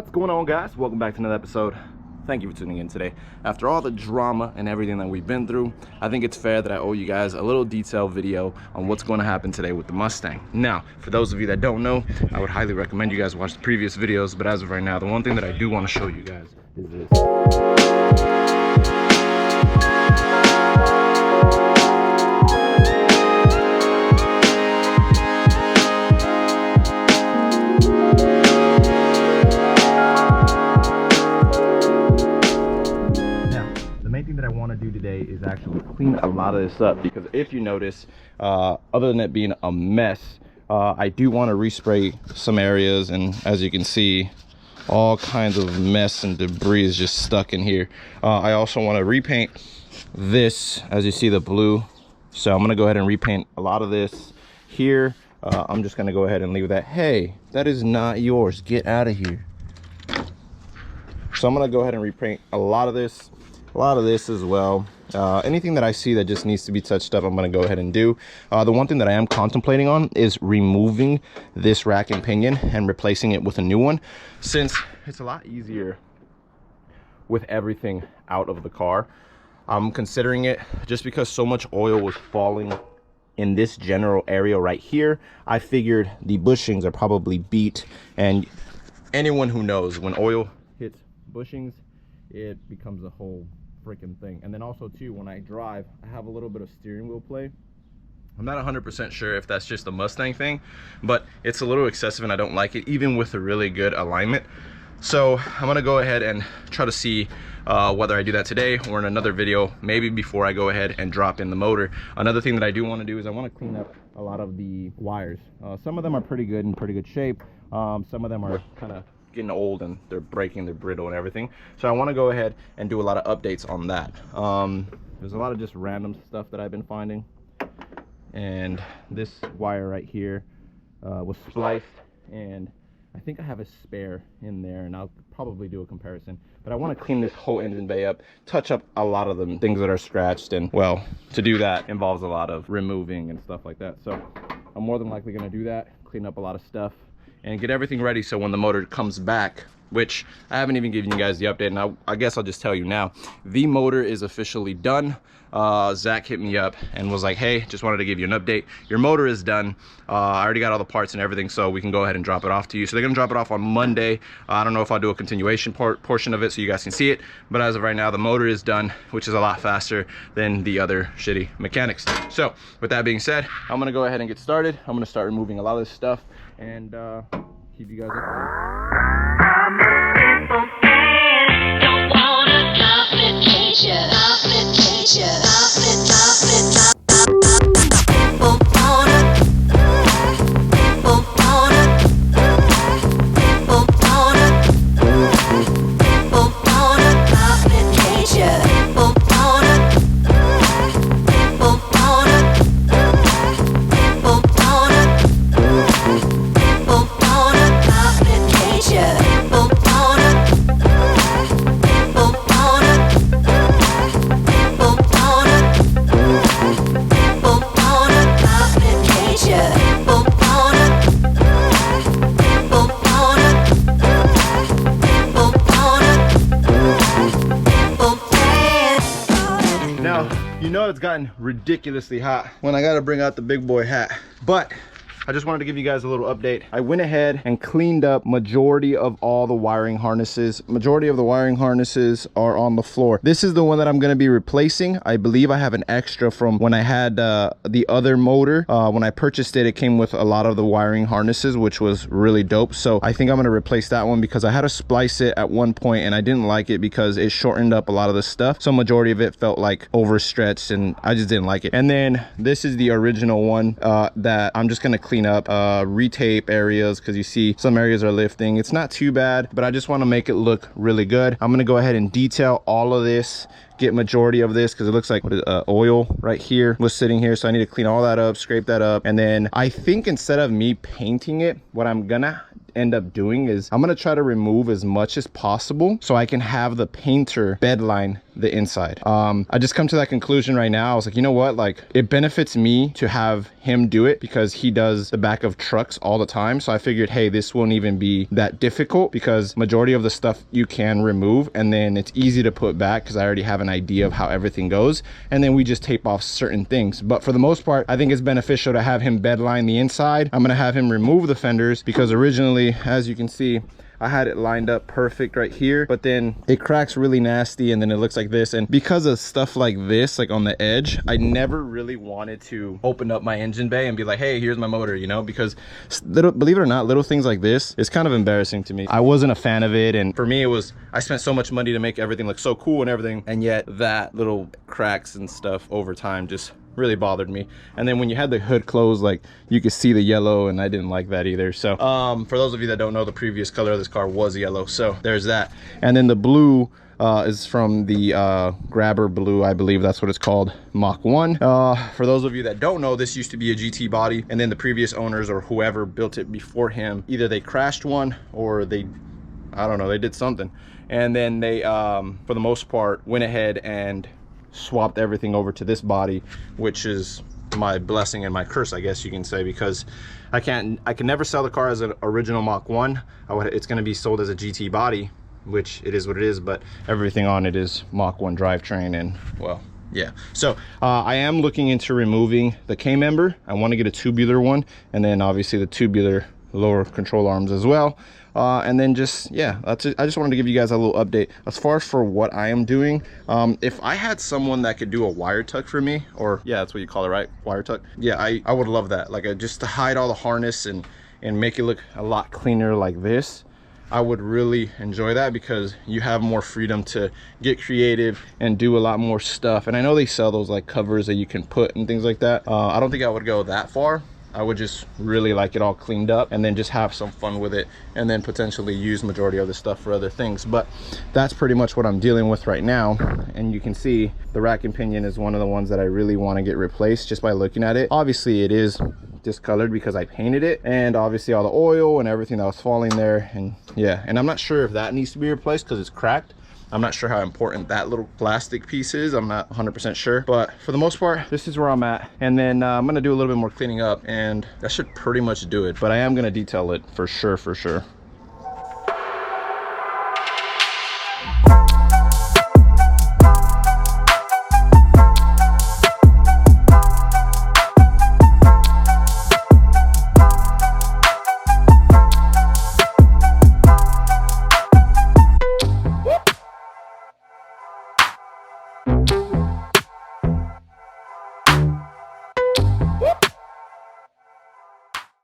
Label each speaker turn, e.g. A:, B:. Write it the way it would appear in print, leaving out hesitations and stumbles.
A: What's going on, guys? Welcome back to another episode. Thank you for tuning in today. After all the drama and everything that we've been through, I think it's fair that I owe you guys a little detailed video on what's going to happen today with the Mustang. Now, for those of you that don't know, I would highly recommend you guys watch the previous videos, but as of right now, the one thing that I do want to show you guys is this. Today is actually clean a lot of this up, because if you notice, other than it being a mess, I do want to respray some areas, and as you can see, all kinds of mess and debris is just stuck in here. I also want to repaint this, as you see, the blue. So I'm going to go ahead and repaint a lot of this here. I'm just going to go ahead and leave that. Hey, that is not yours, get out of here. So I'm going to go ahead and repaint a lot of this as well. Anything that I see that just needs to be touched up, I'm going to go ahead and do. The one thing that I am contemplating on is removing this rack and pinion and replacing it with a new one, since it's a lot easier with everything out of the car. I'm considering it just because so much oil was falling in this general area right here. I figured the bushings are probably beat, and anyone who knows, when oil hits bushings, it becomes a whole freaking thing. And then also too, when I drive, I have a little bit of steering wheel play. I'm not 100% sure if that's just a Mustang thing, but it's a little excessive and I don't like it, even with a really good alignment. So I'm gonna go ahead and try to see whether I do that today or in another video, maybe before I go ahead and drop in the motor. Another thing that I do want to do is I want to clean up a lot of the wires. Some of them are pretty good, in pretty good shape. Some of them are kind of getting old and they're breaking, they're brittle and everything. So I want to go ahead and do a lot of updates on that. There's a lot of just random stuff that I've been finding, and this wire right here was spliced, and I think I have a spare in there, and I'll probably do a comparison. But I want to clean this whole engine bay up, touch up a lot of the things that are scratched, and well, to do that involves a lot of removing and stuff like that. So I'm more than likely going to do that, clean up a lot of stuff, and get everything ready so when the motor comes back, which I haven't even given you guys the update, and I guess I'll just tell you now, the motor is officially done. Zach hit me up and was like, hey, just wanted to give you an update. Your motor is done. I already got all the parts and everything, so we can go ahead and drop it off to you. So they're gonna drop it off on Monday. I don't know if I'll do a continuation portion of it so you guys can see it, but as of right now, the motor is done, which is a lot faster than the other shitty mechanics. So with that being said, I'm gonna go ahead and get started. I'm gonna start removing a lot of this stuff and keep you guys updated. You know it's gotten ridiculously hot when I gotta bring out the big boy hat, but I just wanted to give you guys a little update. I went ahead and cleaned up majority of all the wiring harnesses. Majority of the wiring harnesses are on the floor. This is the one that I'm going to be replacing. I believe I have an extra from when I had the other motor. When I purchased it, it came with a lot of the wiring harnesses, which was really dope. So I think I'm going to replace that one, because I had to splice it at one point and I didn't like it because it shortened up a lot of the stuff. So majority of it felt like overstretched and I just didn't like it. And then this is the original one that I'm just going to clean up, retape areas, because you see some areas are lifting. It's not too bad, but I just want to make it look really good. I'm going to go ahead and detail all of this, get majority of this, because it looks like oil right here was sitting here. So I need to clean all that up, scrape that up, and then I think instead of me painting it, what I'm gonna end up doing is I'm gonna try to remove as much as possible so I can have the painter bedline the inside. I just come to that conclusion right now. I was like, you know what, like it benefits me to have him do it because he does the back of trucks all the time. So I figured, hey, this won't even be that difficult because majority of the stuff you can remove, and then it's easy to put back because I already have an idea of how everything goes, and then we just tape off certain things. But for the most part, I think it's beneficial to have him bedline the inside. I'm gonna have him remove the fenders because originally, as you can see, I had it lined up perfect right here, but then it cracks really nasty and then it looks like this. And because of stuff like this, like on the edge, I never really wanted to open up my engine bay and be like, hey, here's my motor, you know, because little, believe it or not, little things like this is kind of embarrassing to me. I wasn't a fan of it. And for me, it was, I spent so much money to make everything look so cool and everything. And yet that little cracks and stuff over time just really bothered me. And then when you had the hood closed, like you could see the yellow, and I didn't like that either. So for those of you that don't know, the previous color of this car was yellow, so there's that. And then the blue is from the grabber blue, I believe that's what it's called, Mach 1. For those of you that don't know, this used to be a GT body, and then the previous owners or whoever built it before him, either they crashed one or they, I don't know, they did something, and then they for the most part went ahead and swapped everything over to this body, which is my blessing and my curse, I guess you can say, because I can never sell the car as an original Mach 1. It's going to be sold as a GT body, which it is what it is, but everything on it is Mach 1 drivetrain. And well, yeah, so I am looking into removing the K-member. I want to get a tubular one, and then obviously the tubular lower control arms as well. And then just, yeah, that's it. I just wanted to give you guys a little update as far as for what I am doing. If I had someone that could do a wire tuck for me, or yeah, that's what you call it, right? Wire tuck. Yeah, I would love that. Like just to hide all the harness and make it look a lot cleaner like this. I would really enjoy that because you have more freedom to get creative and do a lot more stuff. And I know they sell those like covers that you can put and things like that. I don't think I would go that far. I would just really like it all cleaned up and then just have some fun with it, and then potentially use majority of the stuff for other things. But that's pretty much what I'm dealing with right now. And you can see the rack and pinion is one of the ones that I really want to get replaced just by looking at it. Obviously it is discolored because I painted it, and obviously all the oil and everything that was falling there, and yeah, and I'm not sure if that needs to be replaced because it's cracked. I'm not sure how important that little plastic piece is. I'm not 100% sure, but for the most part, this is where I'm at. And then I'm gonna do a little bit more cleaning up, and that should pretty much do it. But I am gonna detail it for sure, for sure.